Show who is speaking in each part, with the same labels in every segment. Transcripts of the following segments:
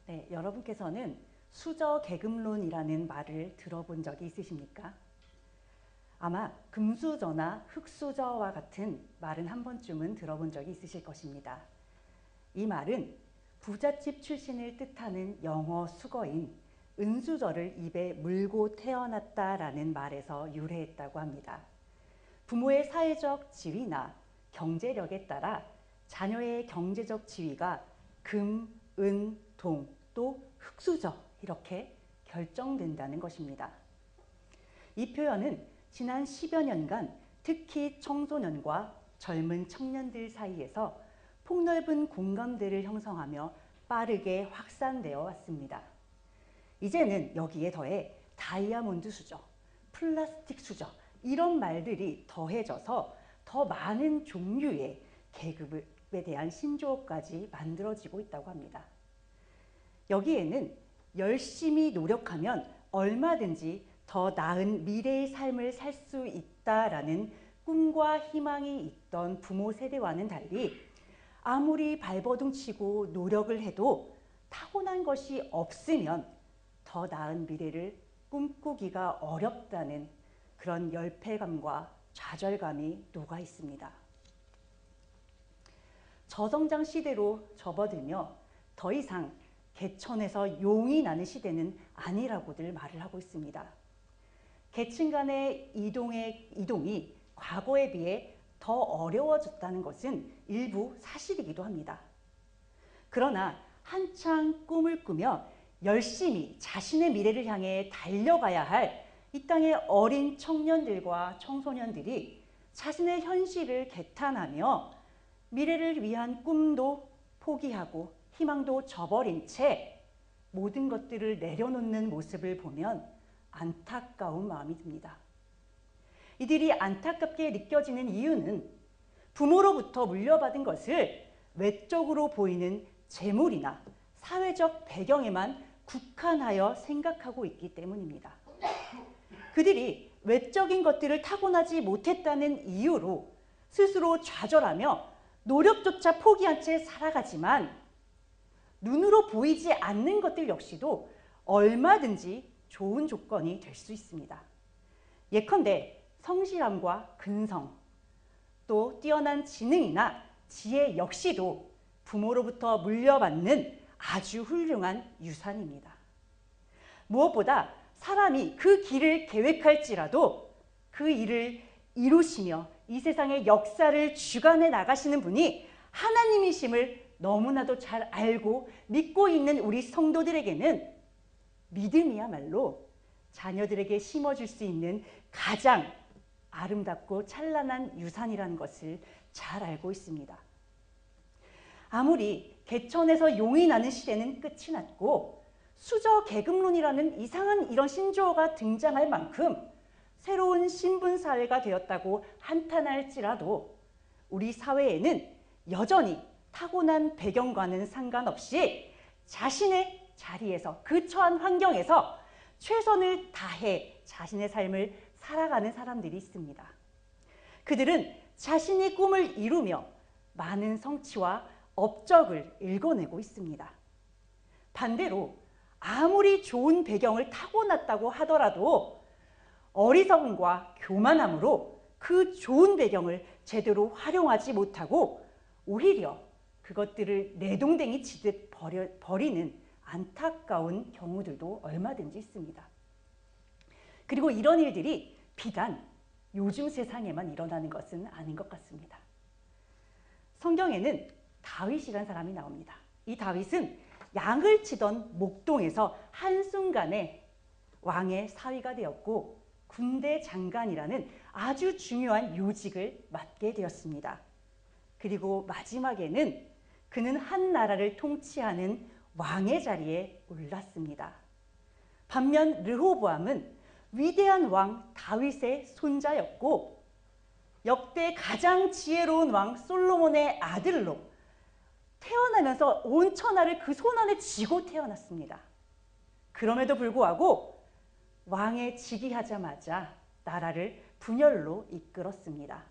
Speaker 1: 네, 여러분께서는 수저계급론이라는 말을 들어본 적이 있으십니까? 아마 금수저나 흙수저와 같은 말은 한 번쯤은 들어본 적이 있으실 것입니다. 이 말은 부잣집 출신을 뜻하는 영어 수거인 은수저를 입에 물고 태어났다라는 말에서 유래했다고 합니다. 부모의 사회적 지위나 경제력에 따라 자녀의 경제적 지위가 금, 은, 동, 또 흙수저 이렇게 결정된다는 것입니다. 이 표현은 지난 10여 년간 특히 청소년과 젊은 청년들 사이에서 폭넓은 공감대를 형성하며 빠르게 확산되어 왔습니다. 이제는 여기에 더해 다이아몬드 수저, 플라스틱 수저 이런 말들이 더해져서 더 많은 종류의 계급에 대한 신조어까지 만들어지고 있다고 합니다. 여기에는 열심히 노력하면 얼마든지 더 나은 미래의 삶을 살 수 있다라는 꿈과 희망이 있던 부모 세대와는 달리 아무리 발버둥치고 노력을 해도 타고난 것이 없으면 더 나은 미래를 꿈꾸기가 어렵다는 그런 열패감과 좌절감이 녹아 있습니다. 저성장 시대로 접어들며 더 이상 개천에서 용이 나는 시대는 아니라고들 말을 하고 있습니다. 계층 간의 이동이 과거에 비해 더 어려워졌다는 것은 일부 사실이기도 합니다. 그러나 한창 꿈을 꾸며 열심히 자신의 미래를 향해 달려가야 할 이 땅의 어린 청년들과 청소년들이 자신의 현실을 개탄하며 미래를 위한 꿈도 포기하고 희망도 저버린 채 모든 것들을 내려놓는 모습을 보면 안타까운 마음이 듭니다. 이들이 안타깝게 느껴지는 이유는 부모로부터 물려받은 것을 외적으로 보이는 재물이나 사회적 배경에만 국한하여 생각하고 있기 때문입니다. 그들이 외적인 것들을 타고나지 못했다는 이유로 스스로 좌절하며 노력조차 포기한 채 살아가지만 눈으로 보이지 않는 것들 역시도 얼마든지 좋은 조건이 될 수 있습니다. 예컨대 성실함과 근성, 또 뛰어난 지능이나 지혜 역시도 부모로부터 물려받는 아주 훌륭한 유산입니다. 무엇보다 사람이 그 길을 계획할지라도 그 일을 이루시며 이 세상의 역사를 주관해 나가시는 분이 하나님이심을 너무나도 잘 알고 믿고 있는 우리 성도들에게는 믿음이야말로 자녀들에게 심어줄 수 있는 가장 아름답고 찬란한 유산이라는 것을 잘 알고 있습니다. 아무리 개천에서 용이 나는 시대는 끝이 났고 수저계급론이라는 이상한 이런 신조어가 등장할 만큼 새로운 신분사회가 되었다고 한탄할지라도 우리 사회에는 여전히 타고난 배경과는 상관없이 자신의 자리에서 그 처한 환경에서 최선을 다해 자신의 삶을 살아가는 사람들이 있습니다. 그들은 자신이 꿈을 이루며 많은 성취와 업적을 일궈내고 있습니다. 반대로 아무리 좋은 배경을 타고났다고 하더라도 어리석음과 교만함으로 그 좋은 배경을 제대로 활용하지 못하고 오히려 그것들을 내동댕이 치듯 버리는 안타까운 경우들도 얼마든지 있습니다. 그리고 이런 일들이 비단 요즘 세상에만 일어나는 것은 아닌 것 같습니다. 성경에는 다윗이라는 사람이 나옵니다. 이 다윗은 양을 치던 목동에서 한순간에 왕의 사위가 되었고 군대 장관이라는 아주 중요한 요직을 맡게 되었습니다. 그리고 마지막에는 그는 한 나라를 통치하는 왕의 자리에 올랐습니다. 반면 르호보암은 위대한 왕 다윗의 손자였고 역대 가장 지혜로운 왕 솔로몬의 아들로 태어나면서 온 천하를 그 손안에 쥐고 태어났습니다. 그럼에도 불구하고 왕에 즉위하자마자 나라를 분열로 이끌었습니다.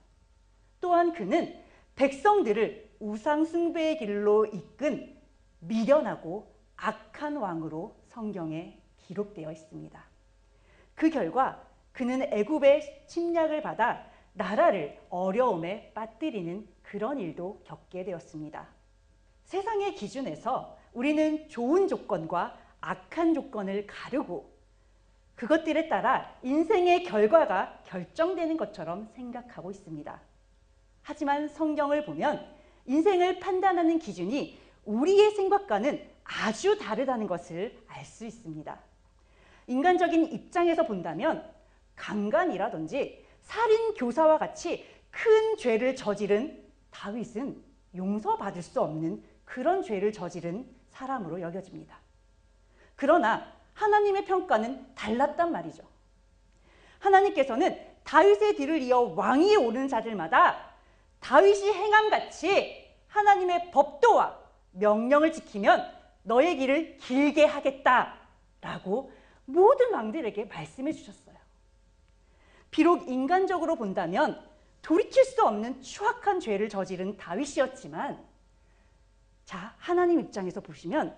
Speaker 1: 또한 그는 백성들을 우상 숭배의 길로 이끈 미련하고 악한 왕으로 성경에 기록되어 있습니다. 그 결과 그는 애굽의 침략을 받아 나라를 어려움에 빠뜨리는 그런 일도 겪게 되었습니다. 세상의 기준에서 우리는 좋은 조건과 악한 조건을 가르고 그것들에 따라 인생의 결과가 결정되는 것처럼 생각하고 있습니다. 하지만 성경을 보면 인생을 판단하는 기준이 우리의 생각과는 아주 다르다는 것을 알 수 있습니다. 인간적인 입장에서 본다면 강간이라든지 살인 교사와 같이 큰 죄를 저지른 다윗은 용서받을 수 없는 그런 죄를 저지른 사람으로 여겨집니다. 그러나 하나님의 평가는 달랐단 말이죠. 하나님께서는 다윗의 뒤를 이어 왕위에 오르는 자들마다 다윗이 행함같이 하나님의 법도와 명령을 지키면 너의 길을 길게 하겠다라고 모든 왕들에게 말씀해 주셨어요. 비록 인간적으로 본다면 돌이킬 수 없는 추악한 죄를 저지른 다윗이었지만, 자, 하나님 입장에서 보시면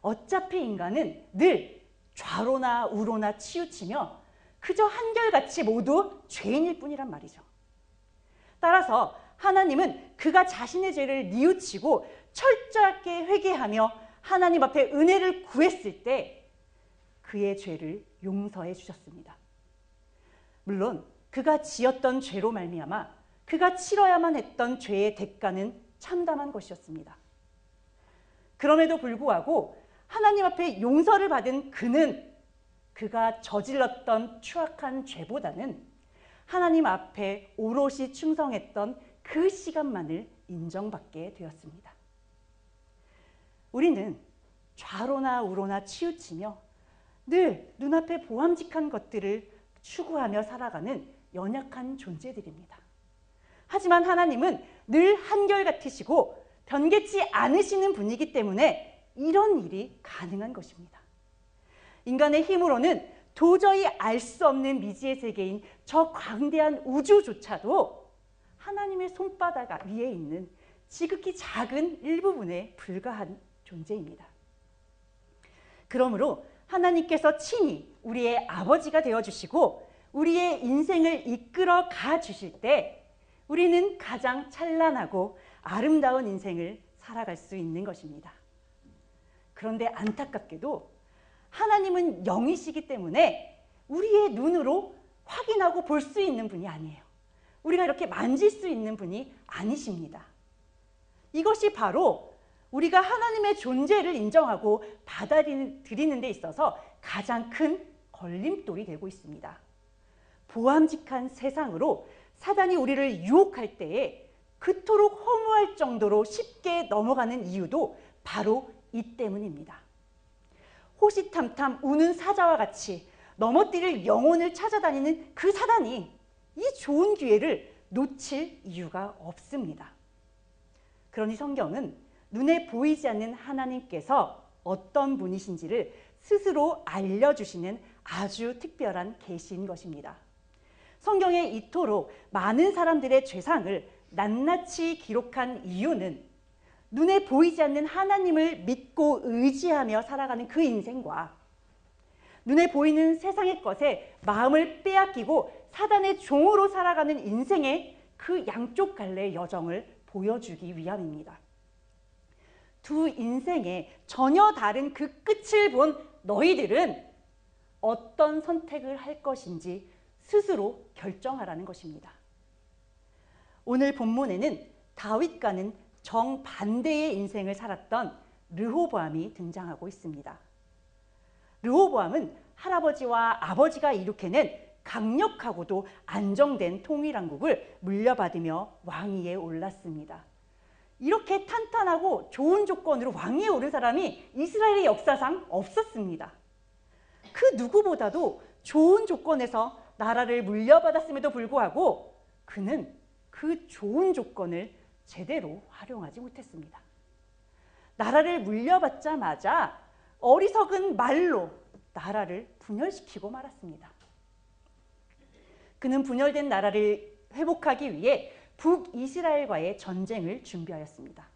Speaker 1: 어차피 인간은 늘 좌로나 우로나 치우치며 그저 한결같이 모두 죄인일 뿐이란 말이죠. 따라서 하나님은 그가 자신의 죄를 뉘우치고 철저하게 회개하며 하나님 앞에 은혜를 구했을 때 그의 죄를 용서해 주셨습니다. 물론 그가 지었던 죄로 말미암아 그가 치러야만 했던 죄의 대가는 참담한 것이었습니다. 그럼에도 불구하고 하나님 앞에 용서를 받은 그는 그가 저질렀던 추악한 죄보다는 하나님 앞에 오롯이 충성했던 그 시간만을 인정받게 되었습니다. 우리는 좌로나 우로나 치우치며 늘 눈앞에 보암직한 것들을 추구하며 살아가는 연약한 존재들입니다. 하지만 하나님은 늘 한결같으시고 변개치 않으시는 분이기 때문에 이런 일이 가능한 것입니다. 인간의 힘으로는 도저히 알 수 없는 미지의 세계인 저 광대한 우주조차도 하나님의 손바닥 위에 있는 지극히 작은 일부분에 불과한 존재입니다. 그러므로 하나님께서 친히 우리의 아버지가 되어주시고 우리의 인생을 이끌어 가주실 때 우리는 가장 찬란하고 아름다운 인생을 살아갈 수 있는 것입니다. 그런데 안타깝게도 하나님은 영이시기 때문에 우리의 눈으로 확인하고 볼 수 있는 분이 아니에요. 우리가 이렇게 만질 수 있는 분이 아니십니다. 이것이 바로 우리가 하나님의 존재를 인정하고 받아들이는 데 있어서 가장 큰 걸림돌이 되고 있습니다. 보암직한 세상으로 사단이 우리를 유혹할 때에 그토록 허무할 정도로 쉽게 넘어가는 이유도 바로 이 때문입니다. 호시탐탐 우는 사자와 같이 넘어뜨릴 영혼을 찾아다니는 그 사단이 이 좋은 기회를 놓칠 이유가 없습니다. 그러니 성경은 눈에 보이지 않는 하나님께서 어떤 분이신지를 스스로 알려주시는 아주 특별한 계시인 것입니다. 성경에 이토록 많은 사람들의 죄상을 낱낱이 기록한 이유는 눈에 보이지 않는 하나님을 믿고 의지하며 살아가는 그 인생과 눈에 보이는 세상의 것에 마음을 빼앗기고 사단의 종으로 살아가는 인생의 그 양쪽 갈래의 여정을 보여주기 위함입니다. 두 인생의 전혀 다른 그 끝을 본 너희들은 어떤 선택을 할 것인지 스스로 결정하라는 것입니다. 오늘 본문에는 다윗과는 정반대의 인생을 살았던 르호보암이 등장하고 있습니다. 르호보암은 할아버지와 아버지가 이룩해낸 강력하고도 안정된 통일왕국을 물려받으며 왕위에 올랐습니다. 이렇게 탄탄하고 좋은 조건으로 왕위에 오른 사람이 이스라엘의 역사상 없었습니다. 그 누구보다도 좋은 조건에서 나라를 물려받았음에도 불구하고 그는 그 좋은 조건을 제대로 활용하지 못했습니다. 나라를 물려받자마자 어리석은 말로 나라를 분열시키고 말았습니다. 그는 분열된 나라를 회복하기 위해 북이스라엘과의 전쟁을 준비하였습니다.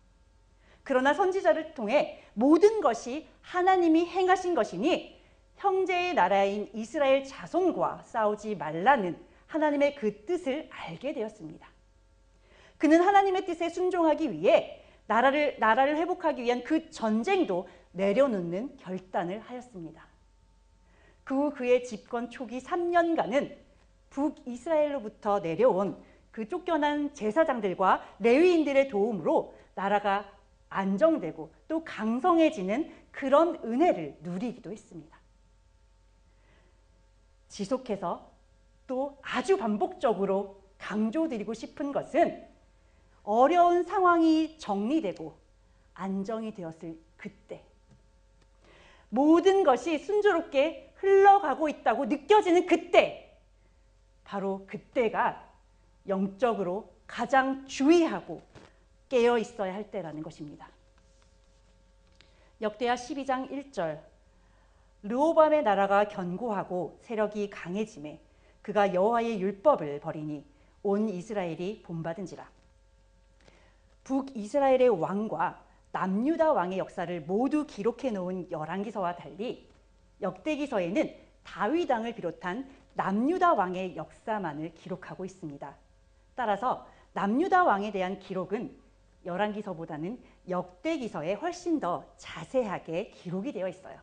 Speaker 1: 그러나 선지자를 통해 모든 것이 하나님이 행하신 것이니 형제의 나라인 이스라엘 자손과 싸우지 말라는 하나님의 그 뜻을 알게 되었습니다. 그는 하나님의 뜻에 순종하기 위해 나라를 회복하기 위한 그 전쟁도 내려놓는 결단을 하였습니다. 그 후 그의 집권 초기 3년간은 북이스라엘로부터 내려온 그 쫓겨난 제사장들과 레위인들의 도움으로 나라가 안정되고 또 강성해지는 그런 은혜를 누리기도 했습니다. 지속해서 또 아주 반복적으로 강조드리고 싶은 것은 어려운 상황이 정리되고 안정이 되었을 그때, 모든 것이 순조롭게 흘러가고 있다고 느껴지는 그때, 바로 그때가 영적으로 가장 주의하고 깨어 있어야 할 때라는 것입니다. 역대하 12장 1절, 르호보암의 나라가 견고하고 세력이 강해지매 그가 여호와의 율법을 버리니 온 이스라엘이 본받은지라. 북이스라엘의 왕과 남유다 왕의 역사를 모두 기록해 놓은 열왕기서와 달리 역대기서에는 다윗 왕을 비롯한 남유다 왕의 역사만을 기록하고 있습니다. 따라서 남유다 왕에 대한 기록은 열왕기서보다는 역대기서에 훨씬 더 자세하게 기록이 되어 있어요.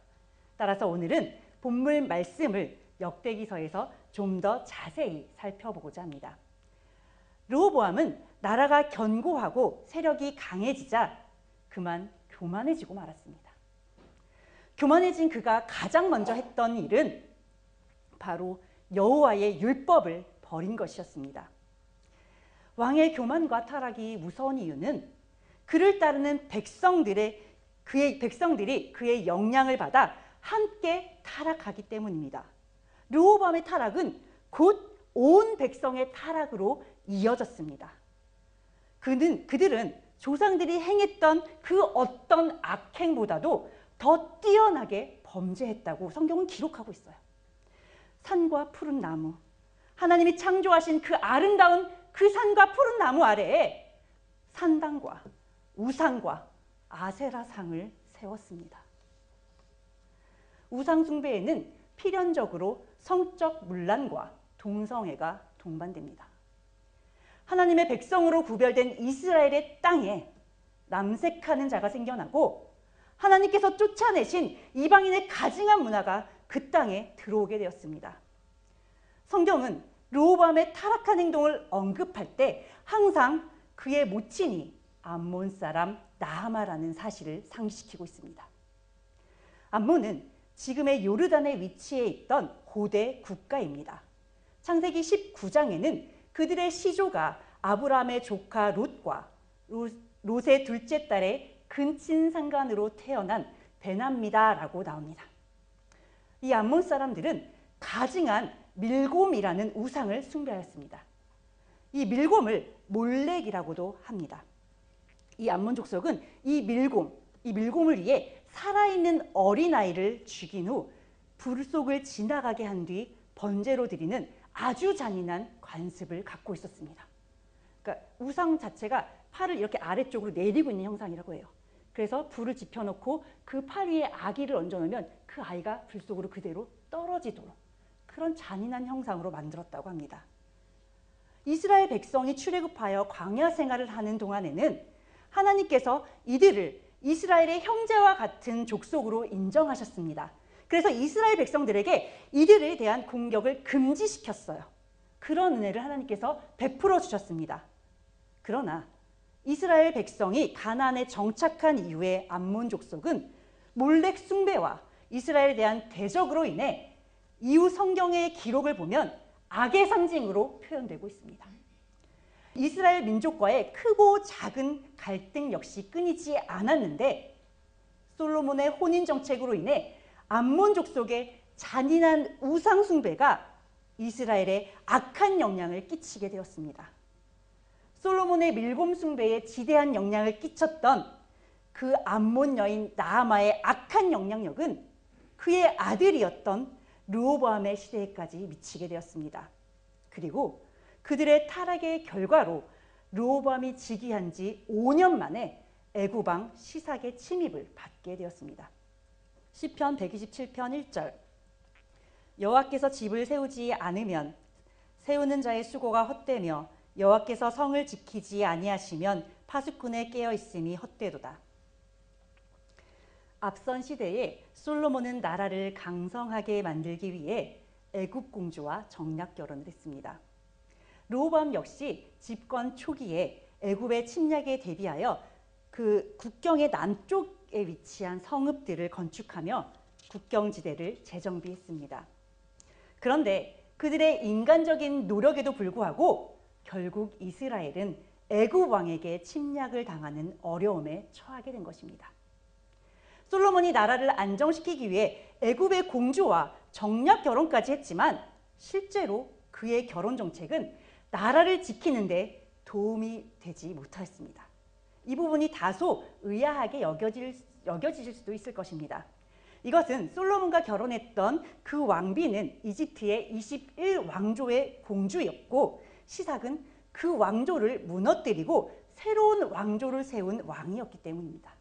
Speaker 1: 따라서 오늘은 본문 말씀을 역대기서에서 좀 더 자세히 살펴보고자 합니다. 르호보암은 나라가 견고하고 세력이 강해지자 그만 교만해지고 말았습니다. 교만해진 그가 가장 먼저 했던 일은 바로 여호와의 율법을 버린 것이었습니다. 왕의 교만과 타락이 무서운 이유는 그를 따르는 백성들이 그의 영향을 받아 함께 타락하기 때문입니다. 르호보암의 타락은 곧 온 백성의 타락으로 이어졌습니다. 그들은 조상들이 행했던 그 어떤 악행보다도 더 뛰어나게 범죄했다고 성경은 기록하고 있어요. 산과 푸른 나무, 하나님이 창조하신 그 아름다운 그 산과 푸른 나무 아래에 산당과 우상과 아세라상을 세웠습니다. 우상 숭배에는 필연적으로 성적 문란과 동성애가 동반됩니다. 하나님의 백성으로 구별된 이스라엘의 땅에 남색하는 자가 생겨나고 하나님께서 쫓아내신 이방인의 가증한 문화가 그 땅에 들어오게 되었습니다. 성경은 르호보암의 타락한 행동을 언급할 때 항상 그의 모친이 암몬 사람 나하마라는 사실을 상기시키고 있습니다. 암몬은 지금의 요르단에 위치해 있던 고대 국가입니다. 창세기 19장에는 그들의 시조가 아브라함의 조카 롯과 롯의 둘째 딸의 근친상간으로 태어난 베납니다라고 나옵니다. 이 암몬 사람들은 가증한 밀곰이라는 우상을 숭배하였습니다. 이 밀곰을 몰렉이라고도 합니다. 이 암몬 족속은 이 밀곰을 위해 살아있는 어린아이를 죽인 후 불 속을 지나가게 한 뒤 번제로 드리는 아주 잔인한 관습을 갖고 있었습니다. 그러니까 우상 자체가 팔을 이렇게 아래쪽으로 내리고 있는 형상이라고 해요. 그래서 불을 지펴놓고 그 팔 위에 아기를 얹어놓으면 그 아이가 불 속으로 그대로 떨어지도록 그런 잔인한 형상으로 만들었다고 합니다. 이스라엘 백성이 출애굽하여 광야 생활을 하는 동안에는 하나님께서 이들을 이스라엘의 형제와 같은 족속으로 인정하셨습니다. 그래서 이스라엘 백성들에게 이들에 대한 공격을 금지시켰어요. 그런 은혜를 하나님께서 베풀어 주셨습니다. 그러나 이스라엘 백성이 가나안에 정착한 이후에 암몬 족속은 몰렉 숭배와 이스라엘에 대한 대적으로 인해 이후 성경의 기록을 보면 악의 상징으로 표현되고 있습니다. 이스라엘 민족과의 크고 작은 갈등 역시 끊이지 않았는데 솔로몬의 혼인 정책으로 인해 암몬 족속의 잔인한 우상 숭배가 이스라엘에 악한 영향을 끼치게 되었습니다. 솔로몬의 밀곰 숭배에 지대한 영향을 끼쳤던 그 암몬 여인 나하마의 악한 영향력은 그의 아들이었던 르호보암의 시대에까지 미치게 되었습니다. 그리고 그들의 타락의 결과로 르호보암이 즉위한 지 5년 만에 애굽 왕 시삭의 침입을 받게 되었습니다. 시편 127편 1절 여호와께서 집을 세우지 않으면 세우는 자의 수고가 헛되며 여호와께서 성을 지키지 아니하시면 파수꾼에 깨어 있음이 헛되도다. 앞선 시대에 솔로몬은 나라를 강성하게 만들기 위해 애굽 공주와 정략 결혼을 했습니다. 르호보암 역시 집권 초기에 애굽의 침략에 대비하여 그 국경의 남쪽에 위치한 성읍들을 건축하며 국경지대를 재정비했습니다. 그런데 그들의 인간적인 노력에도 불구하고 결국 이스라엘은 애굽 왕에게 침략을 당하는 어려움에 처하게 된 것입니다. 솔로몬이 나라를 안정시키기 위해 애굽의 공주와 정략 결혼까지 했지만 실제로 그의 결혼 정책은 나라를 지키는 데 도움이 되지 못했습니다. 이 부분이 다소 의아하게 여겨지실 수도 있을 것입니다. 이것은 솔로몬과 결혼했던 그 왕비는 이집트의 21왕조의 공주였고 시삭은 그 왕조를 무너뜨리고 새로운 왕조를 세운 왕이었기 때문입니다.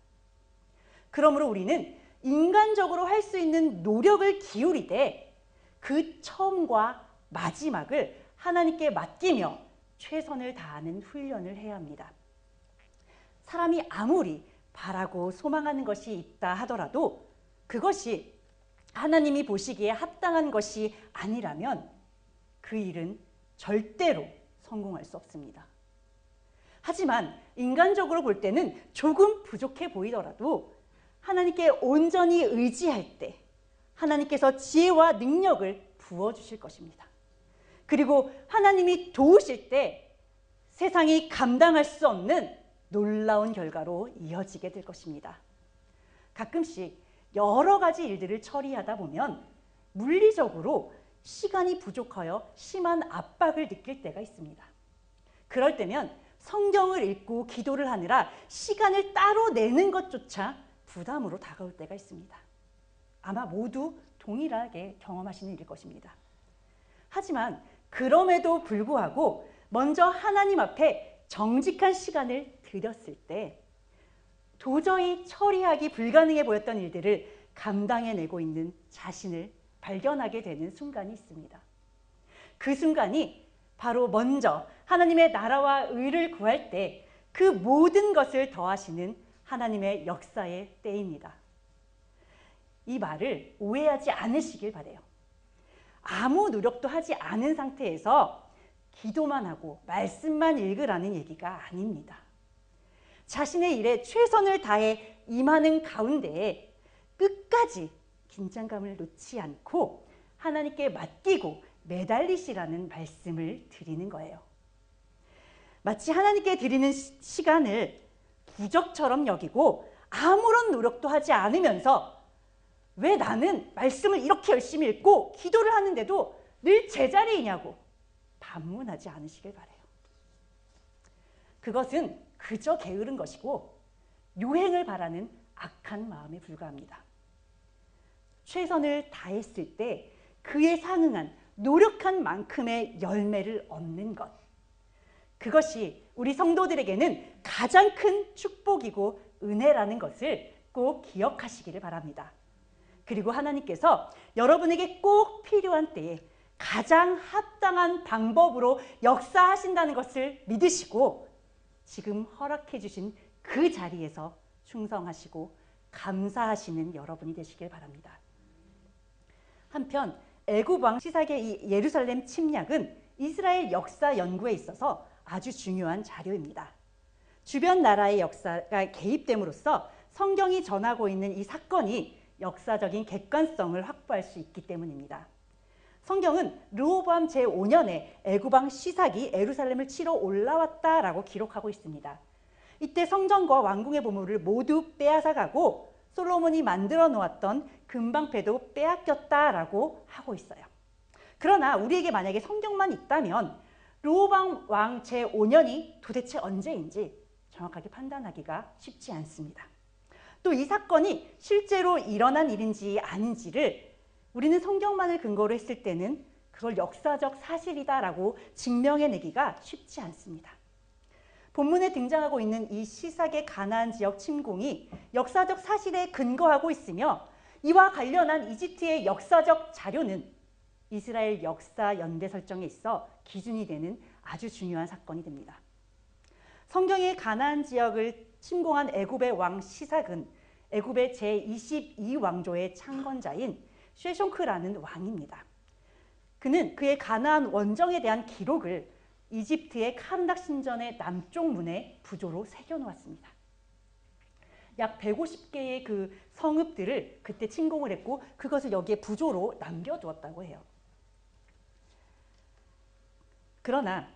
Speaker 1: 그러므로 우리는 인간적으로 할 수 있는 노력을 기울이되 그 처음과 마지막을 하나님께 맡기며 최선을 다하는 훈련을 해야 합니다. 사람이 아무리 바라고 소망하는 것이 있다 하더라도 그것이 하나님이 보시기에 합당한 것이 아니라면 그 일은 절대로 성공할 수 없습니다. 하지만 인간적으로 볼 때는 조금 부족해 보이더라도 하나님께 온전히 의지할 때 하나님께서 지혜와 능력을 부어주실 것입니다. 그리고 하나님이 도우실 때 세상이 감당할 수 없는 놀라운 결과로 이어지게 될 것입니다. 가끔씩 여러 가지 일들을 처리하다 보면 물리적으로 시간이 부족하여 심한 압박을 느낄 때가 있습니다. 그럴 때면 성경을 읽고 기도를 하느라 시간을 따로 내는 것조차 부담으로 다가올 때가 있습니다. 아마 모두 동일하게 경험하시는 일일 것입니다. 하지만 그럼에도 불구하고 먼저 하나님 앞에 정직한 시간을 들였을 때 도저히 처리하기 불가능해 보였던 일들을 감당해내고 있는 자신을 발견하게 되는 순간이 있습니다. 그 순간이 바로 먼저 하나님의 나라와 의를 구할 때 그 모든 것을 더하시는 하나님의 역사의 때입니다. 이 말을 오해하지 않으시길 바라요. 아무 노력도 하지 않은 상태에서 기도만 하고 말씀만 읽으라는 얘기가 아닙니다. 자신의 일에 최선을 다해 임하는 가운데에 끝까지 긴장감을 놓지 않고 하나님께 맡기고 매달리시라는 말씀을 드리는 거예요. 마치 하나님께 드리는 시간을 부적처럼 여기고 아무런 노력도 하지 않으면서 왜 나는 말씀을 이렇게 열심히 읽고 기도를 하는데도 늘 제자리이냐고 반문하지 않으시길 바라요. 그것은 그저 게으른 것이고 요행을 바라는 악한 마음에 불과합니다. 최선을 다했을 때 그에 상응한 노력한 만큼의 열매를 얻는 것, 그것이 우리 성도들에게는 가장 큰 축복이고 은혜라는 것을 꼭 기억하시기를 바랍니다. 그리고 하나님께서 여러분에게 꼭 필요한 때에 가장 합당한 방법으로 역사하신다는 것을 믿으시고 지금 허락해 주신 그 자리에서 충성하시고 감사하시는 여러분이 되시길 바랍니다. 한편 애굽 왕 시삭의 이 예루살렘 침략은 이스라엘 역사 연구에 있어서 아주 중요한 자료입니다. 주변 나라의 역사가 개입됨으로써 성경이 전하고 있는 이 사건이 역사적인 객관성을 확보할 수 있기 때문입니다. 성경은 르호보암 제5년에 애굽 왕 시삭이 예루살렘을 치러 올라왔다라고 기록하고 있습니다. 이때 성전과 왕궁의 보물을 모두 빼앗아가고 솔로몬이 만들어 놓았던 금방패도 빼앗겼다라고 하고 있어요. 그러나 우리에게 만약에 성경만 있다면 르호보암 왕 제5년이 도대체 언제인지 정확하게 판단하기가 쉽지 않습니다. 또 이 사건이 실제로 일어난 일인지 아닌지를 우리는 성경만을 근거로 했을 때는 그걸 역사적 사실이다라고 증명해내기가 쉽지 않습니다. 본문에 등장하고 있는 이 시삭의 가나안 지역 침공이 역사적 사실에 근거하고 있으며 이와 관련한 이집트의 역사적 자료는 이스라엘 역사 연대 설정에 있어 기준이 되는 아주 중요한 사건이 됩니다. 성경의 가나안 지역을 침공한 애굽의 왕 시삭은 애굽의 제22왕조의 창건자인 쉐숑크라는 왕입니다. 그는 그의 가나안 원정에 대한 기록을 이집트의 카르낙 신전의 남쪽 문에 부조로 새겨놓았습니다. 약 150개의 그 성읍들을 그때 침공을 했고 그것을 여기에 부조로 남겨두었다고 해요. 그러나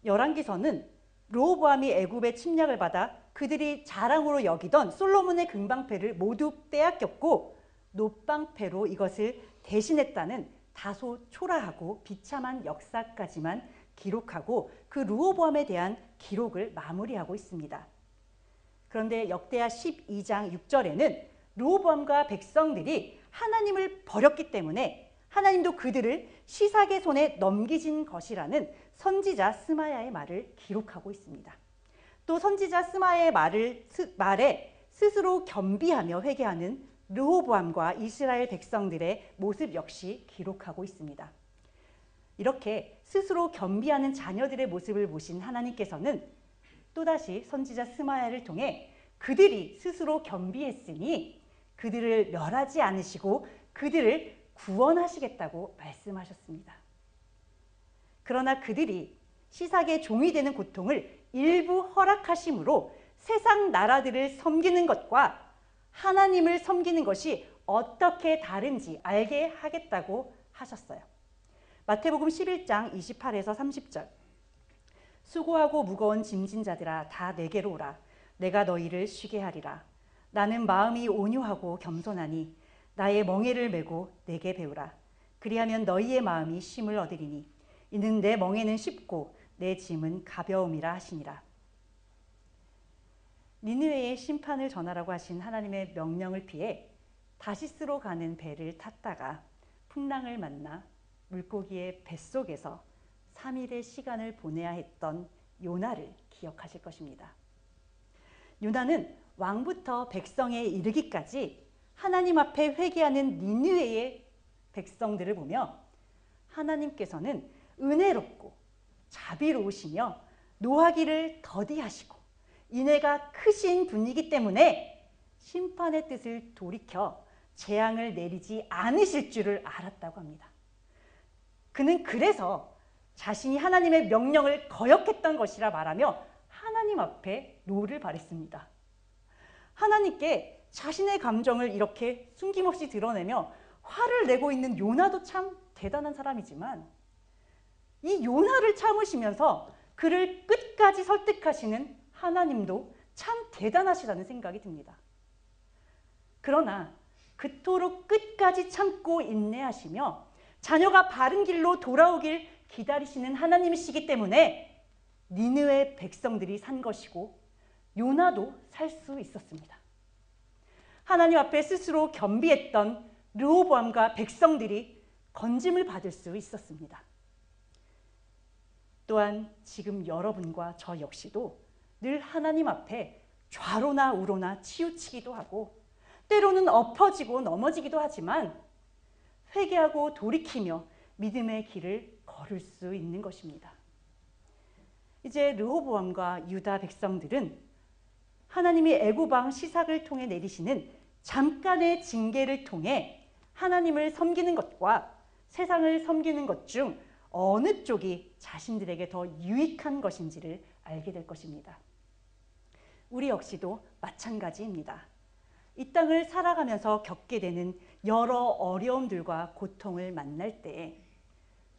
Speaker 1: 열왕기서는 르호보암이 애굽의 침략을 받아 그들이 자랑으로 여기던 솔로몬의 금방패를 모두 빼앗겼고 놋방패로 이것을 대신했다는 다소 초라하고 비참한 역사까지만 기록하고 그 르호보암에 대한 기록을 마무리하고 있습니다. 그런데 역대하 12장 6절에는 르호보암과 백성들이 하나님을 버렸기 때문에 하나님도 그들을 시삭의 손에 넘기신 것이라는 선지자 스마야의 말을 기록하고 있습니다. 또 선지자 스마야의 말에 스스로 겸비하며 회개하는 르호보암과 이스라엘 백성들의 모습 역시 기록하고 있습니다. 이렇게 스스로 겸비하는 자녀들의 모습을 보신 하나님께서는 또다시 선지자 스마야를 통해 그들이 스스로 겸비했으니 그들을 멸하지 않으시고 그들을 구원하시겠다고 말씀하셨습니다. 그러나 그들이 시삭의 종이 되는 고통을 일부 허락하심으로 세상 나라들을 섬기는 것과 하나님을 섬기는 것이 어떻게 다른지 알게 하겠다고 하셨어요. 마태복음 11장 28에서 30절. 수고하고 무거운 짐진 자들아 다 내게로 오라. 내가 너희를 쉬게 하리라. 나는 마음이 온유하고 겸손하니 나의 멍에를 메고 내게 배우라. 그리하면 너희의 마음이 쉼을 얻으리니 이는 내 멍에는 쉽고 내 짐은 가벼움이라 하시니라. 니느웨의 심판을 전하라고 하신 하나님의 명령을 피해 다시스로 가는 배를 탔다가 풍랑을 만나 물고기의 뱃속에서 3일의 시간을 보내야 했던 요나를 기억하실 것입니다. 요나는 왕부터 백성에 이르기까지 하나님 앞에 회개하는 니느웨의 백성들을 보며 하나님께서는 은혜롭고 자비로우시며 노하기를 더디하시고 인애가 크신 분이기 때문에 심판의 뜻을 돌이켜 재앙을 내리지 않으실 줄을 알았다고 합니다. 그는 그래서 자신이 하나님의 명령을 거역했던 것이라 말하며 하나님 앞에 노를 바랬습니다. 하나님께 자신의 감정을 이렇게 숨김없이 드러내며 화를 내고 있는 요나도 참 대단한 사람이지만 이 요나를 참으시면서 그를 끝까지 설득하시는 하나님도 참 대단하시다는 생각이 듭니다. 그러나 그토록 끝까지 참고 인내하시며 자녀가 바른 길로 돌아오길 기다리시는 하나님이시기 때문에 니느웨 백성들이 산 것이고 요나도 살 수 있었습니다. 하나님 앞에 스스로 겸비했던 르호보암과 백성들이 건짐을 받을 수 있었습니다. 또한 지금 여러분과 저 역시도 늘 하나님 앞에 좌로나 우로나 치우치기도 하고 때로는 엎어지고 넘어지기도 하지만 회개하고 돌이키며 믿음의 길을 걸을 수 있는 것입니다. 이제 르호보암과 유다 백성들은 하나님이 애굽 왕 시삭을 통해 내리시는 잠깐의 징계를 통해 하나님을 섬기는 것과 세상을 섬기는 것 중 어느 쪽이 자신들에게 더 유익한 것인지를 알게 될 것입니다. 우리 역시도 마찬가지입니다. 이 땅을 살아가면서 겪게 되는 여러 어려움들과 고통을 만날 때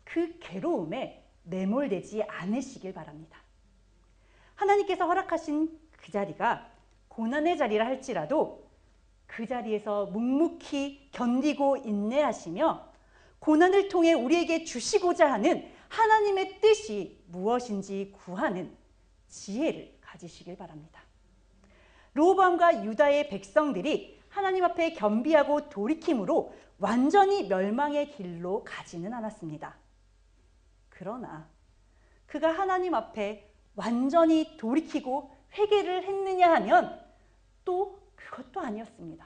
Speaker 1: 그 괴로움에 매몰되지 않으시길 바랍니다. 하나님께서 허락하신 그 자리가 고난의 자리라 할지라도 그 자리에서 묵묵히 견디고 인내하시며 고난을 통해 우리에게 주시고자 하는 하나님의 뜻이 무엇인지 구하는 지혜를 가지시길 바랍니다. 르호보암과 유다의 백성들이 하나님 앞에 겸비하고 돌이킴으로 완전히 멸망의 길로 가지는 않았습니다. 그러나 그가 하나님 앞에 완전히 돌이키고 회개를 했느냐 하면 또 그것도 아니었습니다.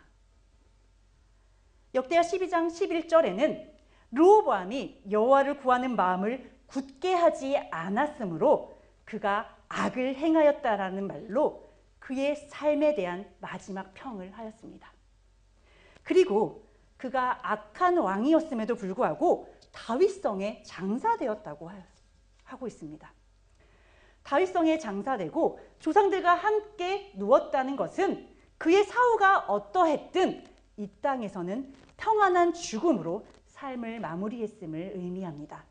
Speaker 1: 역대하 12장 11절에는 르호보암이 여호와를 구하는 마음을 굳게 하지 않았으므로 그가 악을 행하였다라는 말로 그의 삶에 대한 마지막 평을 하였습니다. 그리고 그가 악한 왕이었음에도 불구하고 다윗성에 장사되었다고 하고 있습니다. 다윗성에 장사되고 조상들과 함께 누웠다는 것은 그의 사후가 어떠했든 이 땅에서는 평안한 죽음으로 삶을 마무리했음을 의미합니다.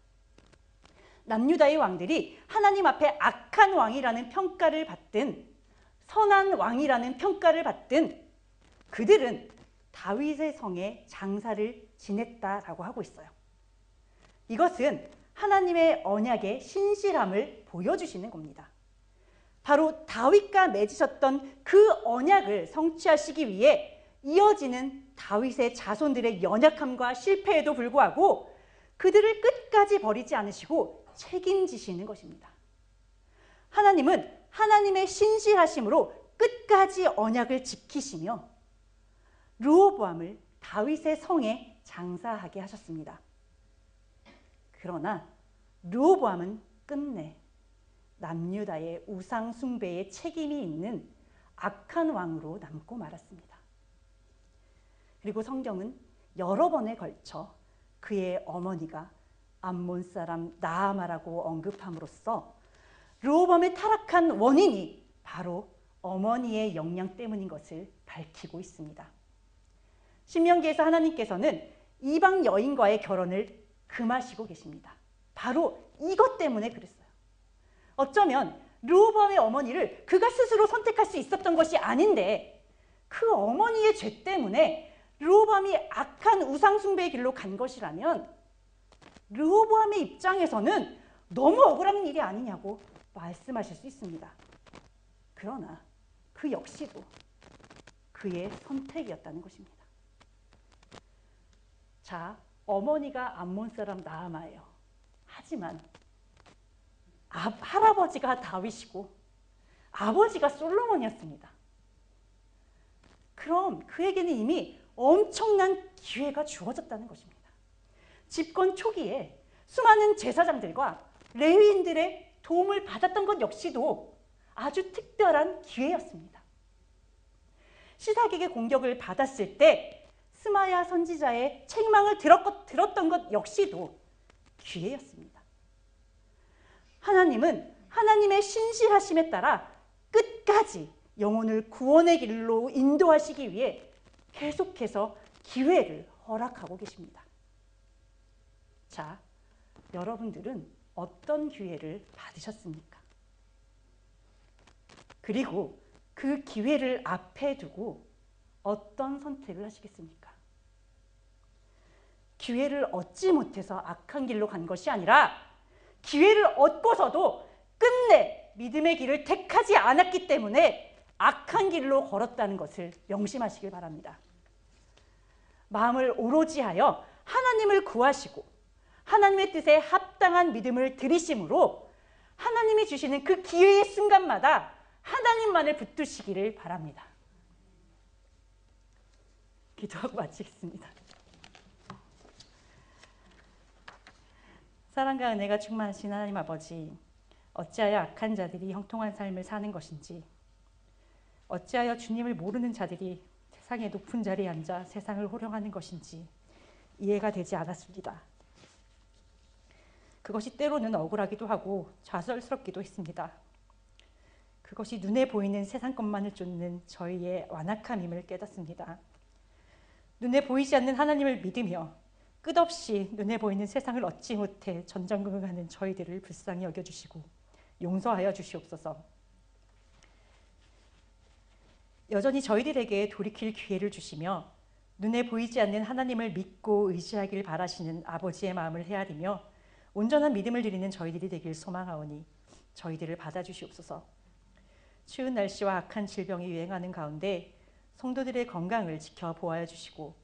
Speaker 1: 남유다의 왕들이 하나님 앞에 악한 왕이라는 평가를 받든 선한 왕이라는 평가를 받든 그들은 다윗의 성에 장사를 지냈다라고 하고 있어요. 이것은 하나님의 언약의 신실함을 보여주시는 겁니다. 바로 다윗과 맺으셨던 그 언약을 성취하시기 위해 이어지는 다윗의 자손들의 연약함과 실패에도 불구하고 그들을 끝까지 버리지 않으시고 책임지시는 것입니다. 하나님은 하나님의 신실하심으로 끝까지 언약을 지키시며 르호보암을 다윗의 성에 장사하게 하셨습니다. 그러나 르호보암은 끝내 남유다의 우상 숭배에 책임이 있는 악한 왕으로 남고 말았습니다. 그리고 성경은 여러 번에 걸쳐 그의 어머니가 암몬 사람 나아마라고 언급함으로써 르호보암의 타락한 원인이 바로 어머니의 영향 때문인 것을 밝히고 있습니다. 신명기에서 하나님께서는 이방 여인과의 결혼을 금하시고 계십니다. 바로 이것 때문에 그랬어요. 어쩌면 르호보암의 어머니를 그가 스스로 선택할 수 있었던 것이 아닌데 그 어머니의 죄 때문에 르호보암이 악한 우상 숭배의 길로 간 것이라면 르호보암의 입장에서는 너무 억울한 일이 아니냐고 말씀하실 수 있습니다. 그러나 그 역시도 그의 선택이었다는 것입니다. 자, 어머니가 암몬 사람 나아마예요. 하지만 할아버지가 다윗이고 아버지가 솔로몬이었습니다. 그럼 그에게는 이미 엄청난 기회가 주어졌다는 것입니다. 집권 초기에 수많은 제사장들과 레위인들의 도움을 받았던 것 역시도 아주 특별한 기회였습니다. 시삭에게 공격을 받았을 때 스마야 선지자의 책망을 들었던 것 역시도 기회였습니다. 하나님은 하나님의 신실하심에 따라 끝까지 영혼을 구원의 길로 인도하시기 위해 계속해서 기회를 허락하고 계십니다. 자, 여러분들은 어떤 기회를 받으셨습니까? 그리고 그 기회를 앞에 두고 어떤 선택을 하시겠습니까? 기회를 얻지 못해서 악한 길로 간 것이 아니라 기회를 얻고서도 끝내 믿음의 길을 택하지 않았기 때문에 악한 길로 걸었다는 것을 명심하시길 바랍니다. 마음을 오로지 하여 하나님을 구하시고 하나님의 뜻에 합당한 믿음을 들이심으로 하나님이 주시는 그 기회의 순간마다 하나님만을 붙드시기를 바랍니다. 기도하고 마치겠습니다. 사랑과 은혜가 충만하신 하나님 아버지, 어찌하여 악한 자들이 형통한 삶을 사는 것인지, 어찌하여 주님을 모르는 자들이 세상의 높은 자리에 앉아 세상을 호령하는 것인지 이해가 되지 않았습니다. 그것이 때로는 억울하기도 하고 좌절스럽기도 했습니다. 그것이 눈에 보이는 세상 것만을 쫓는 저희의 완악함임을 깨닫습니다. 눈에 보이지 않는 하나님을 믿으며 끝없이 눈에 보이는 세상을 얻지 못해 전전긍긍하는 저희들을 불쌍히 여겨주시고 용서하여 주시옵소서. 여전히 저희들에게 돌이킬 기회를 주시며 눈에 보이지 않는 하나님을 믿고 의지하길 바라시는 아버지의 마음을 헤아리며 온전한 믿음을 드리는 저희들이 되길 소망하오니 저희들을 받아주시옵소서. 추운 날씨와 악한 질병이 유행하는 가운데 성도들의 건강을 지켜 보아여 주시고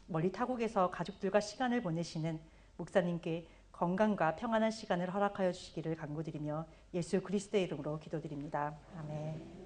Speaker 1: 멀리 타국에서 가족들과 시간을 보내시는 목사님께 건강과 평안한 시간을 허락하여 주시기를 간구드리며 예수 그리스도의 이름으로 기도드립니다. 아멘.